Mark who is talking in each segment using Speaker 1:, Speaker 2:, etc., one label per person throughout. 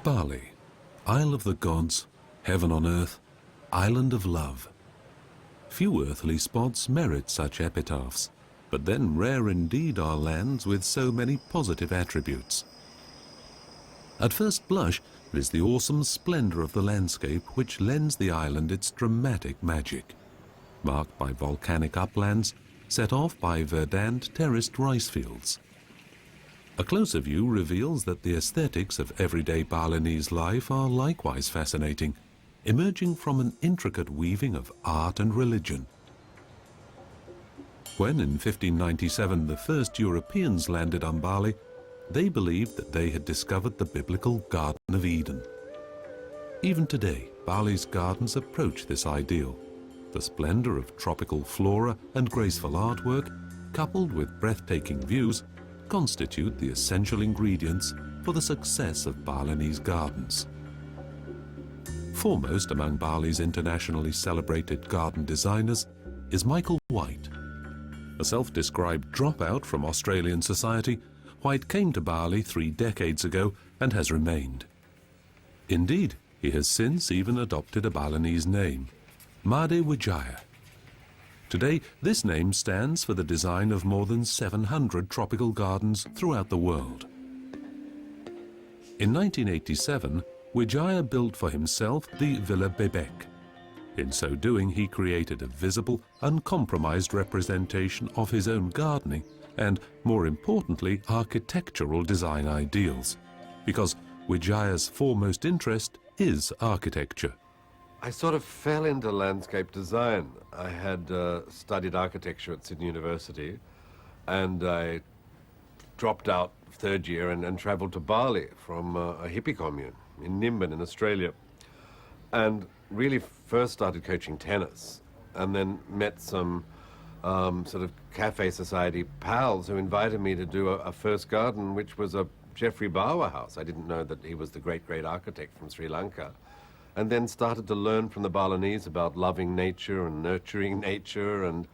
Speaker 1: Bali, Isle of the Gods, Heaven on Earth, Island of Love. Few earthly spots merit such epitaphs, but then rare indeed are lands with so many positive attributes. At first blush, it is the awesome splendor of the landscape which lends the island its dramatic magic, marked by volcanic uplands, set off by verdant terraced rice fields. A closer view reveals that the aesthetics of everyday Balinese life are likewise fascinating, emerging from an intricate weaving of art and religion. When in 1597 the first Europeans landed on Bali, they believed that they had discovered the biblical Garden of Eden. Even today, Bali's gardens approach this ideal. The splendor of tropical flora and graceful artwork, coupled with breathtaking views, constitute the essential ingredients for the success of Balinese gardens. Foremost among Bali's internationally celebrated garden designers is Michael White. A self-described dropout from Australian society, White came to Bali 3 decades ago and has remained. Indeed, he has since even adopted a Balinese name, Made Wijaya. Today, this name stands for the design of more than 700 tropical gardens throughout the world. In 1987, Wijaya built for himself the Villa Bebek. In so doing, he created a visible, uncompromised representation of his own gardening and, more importantly, architectural design ideals, because Wijaya's foremost interest is architecture.
Speaker 2: I sort of fell into landscape design. I had studied architecture at Sydney University, and I dropped out 3rd year and travelled to Bali from a hippie commune in Nimbin in Australia, and really first started coaching tennis, and then met some sort of cafe society pals who invited me to do a first garden, which was a Geoffrey Bawa house. I didn't know that he was the great architect from Sri Lanka. And then started to learn from the Balinese about loving nature and nurturing nature and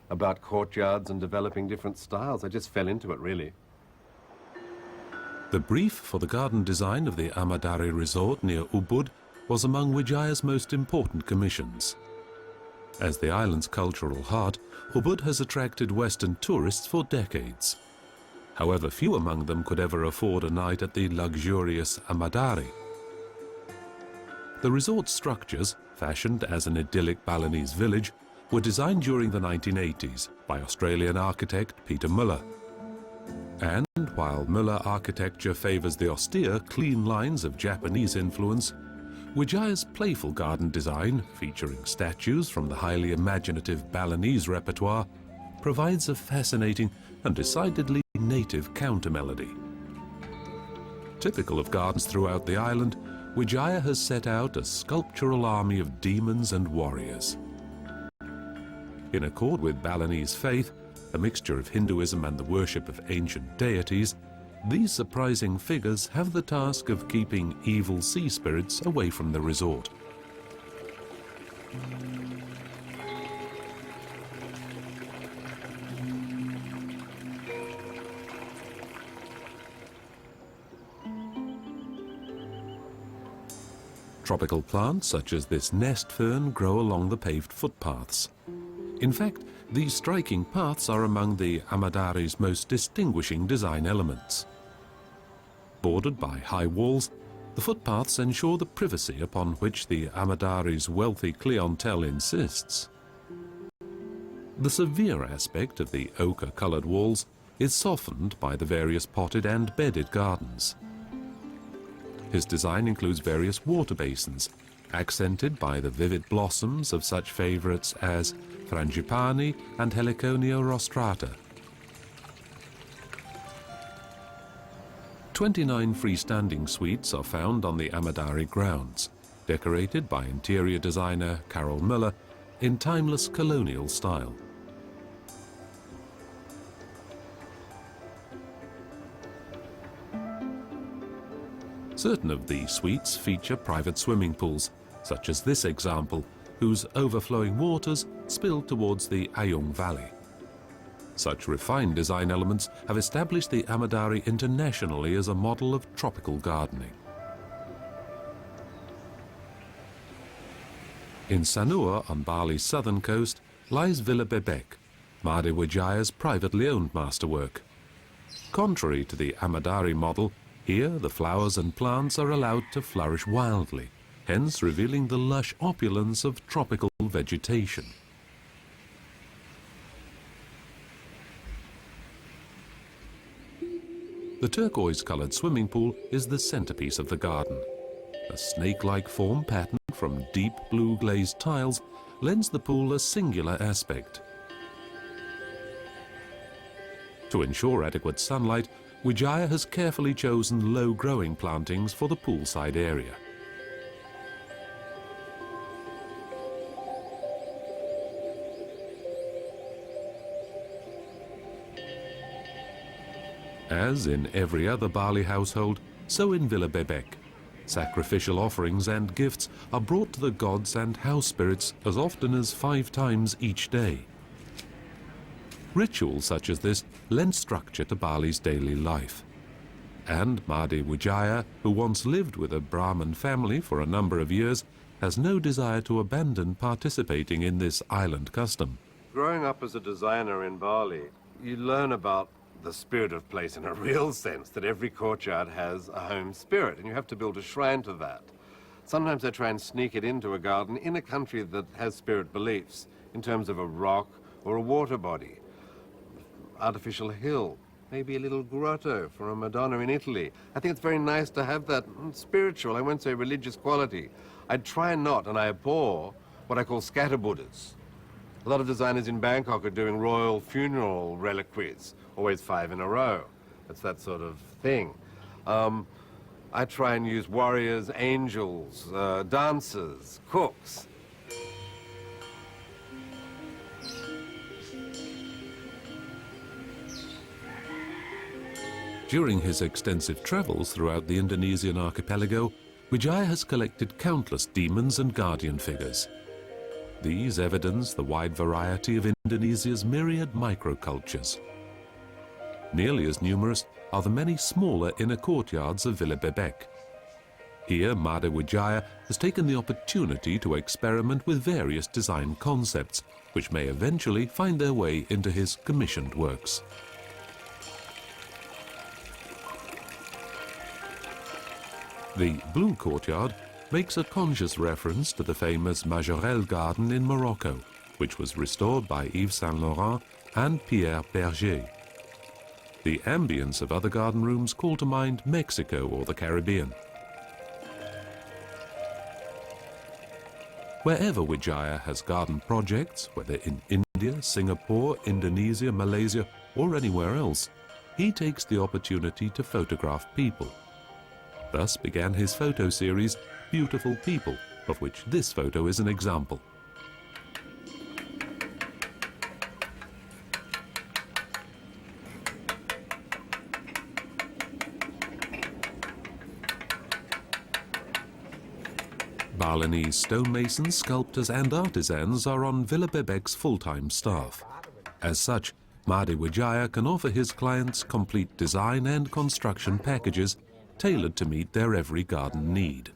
Speaker 2: about courtyards and developing different styles. I just fell into it, really.
Speaker 1: The brief for the garden design of the Amadari resort near Ubud was among Wijaya's most important commissions. As the island's cultural heart, Ubud has attracted Western tourists for decades. However, few among them could ever afford a night at the luxurious Amadari. The resort structures, fashioned as an idyllic Balinese village, were designed during the 1980s by Australian architect Peter Muller. And while Muller architecture favours the austere, clean lines of Japanese influence, Wijaya's playful garden design, featuring statues from the highly imaginative Balinese repertoire, provides a fascinating and decidedly native counter-melody. Typical of gardens throughout the island, Wijaya has set out a sculptural army of demons and warriors. In accord with Balinese faith, a mixture of Hinduism and the worship of ancient deities, these surprising figures have the task of keeping evil sea spirits away from the resort. Tropical plants such as this nest fern grow along the paved footpaths. In fact, these striking paths are among the Amadari's most distinguishing design elements. Bordered by high walls, the footpaths ensure the privacy upon which the Amadari's wealthy clientele insists. The severe aspect of the ochre-coloured walls is softened by the various potted and bedded gardens. His design includes various water basins, accented by the vivid blossoms of such favourites as Frangipani and Heliconia rostrata. 29 freestanding suites are found on the Amadari grounds, decorated by interior designer Carol Müller in timeless colonial style. Certain of these suites feature private swimming pools, such as this example, whose overflowing waters spill towards the Ayung Valley. Such refined design elements have established the Amadari internationally as a model of tropical gardening. In Sanur, on Bali's southern coast, lies Villa Bebek, Made Wijaya's privately owned masterwork. Contrary to the Amadari model, here the flowers and plants are allowed to flourish wildly, hence revealing the lush opulence of tropical vegetation. The turquoise-coloured swimming pool is the centrepiece of the garden. A snake-like form pattern from deep blue glazed tiles lends the pool a singular aspect. To ensure adequate sunlight, Wijaya has carefully chosen low-growing plantings for the poolside area. As in every other Bali household, so in Villa Bebek, sacrificial offerings and gifts are brought to the gods and house spirits as often as 5 times each day. Rituals such as this lend structure to Bali's daily life. And Made Wijaya, who once lived with a Brahmin family for a number of years, has no desire to abandon participating in this island custom.
Speaker 2: Growing up as a designer in Bali, you learn about the spirit of place in a real sense, that every courtyard has a home spirit, and you have to build a shrine to that. Sometimes they try and sneak it into a garden in a country that has spirit beliefs, in terms of a rock or a water body, artificial hill, maybe a little grotto for a Madonna in Italy. I think it's very nice to have that spiritual, I won't say religious quality. I try not, and I abhor what I call scatter Buddhas. A lot of designers in Bangkok are doing royal funeral reliquaries, always 5 in a row. It's that sort of thing. I try and use warriors, angels, dancers, cooks.
Speaker 1: During his extensive travels throughout the Indonesian archipelago, Wijaya has collected countless demons and guardian figures. These evidence the wide variety of Indonesia's myriad microcultures. Nearly as numerous are the many smaller inner courtyards of Villa Bebek. Here, Made Wijaya has taken the opportunity to experiment with various design concepts, which may eventually find their way into his commissioned works. The Blue Courtyard makes a conscious reference to the famous Majorelle Garden in Morocco, which was restored by Yves Saint Laurent and Pierre Berger. The ambience of other garden rooms call to mind Mexico or the Caribbean. Wherever Wijaya has garden projects, whether in India, Singapore, Indonesia, Malaysia, or anywhere else, he takes the opportunity to photograph people. Thus began his photo series, Beautiful People, of which this photo is an example. Balinese stonemasons, sculptors and artisans are on Villa Bebek's full-time staff. As such, Made Wijaya can offer his clients complete design and construction packages tailored to meet their every garden need.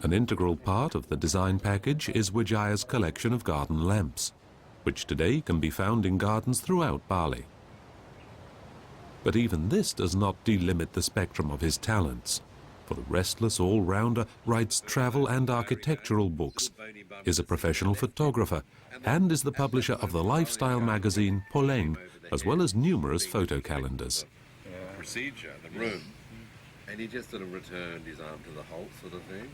Speaker 1: An integral part of the design package is Wijaya's collection of garden lamps, which today can be found in gardens throughout Bali. But even this does not delimit the spectrum of his talents, for the restless all-rounder writes travel and architectural books, is a professional photographer, and is the publisher of the lifestyle magazine Poleng, as well as numerous photo calendars.
Speaker 3: Procedure, the room.
Speaker 2: And he just sort of returned his arm to the Holt sort of thing?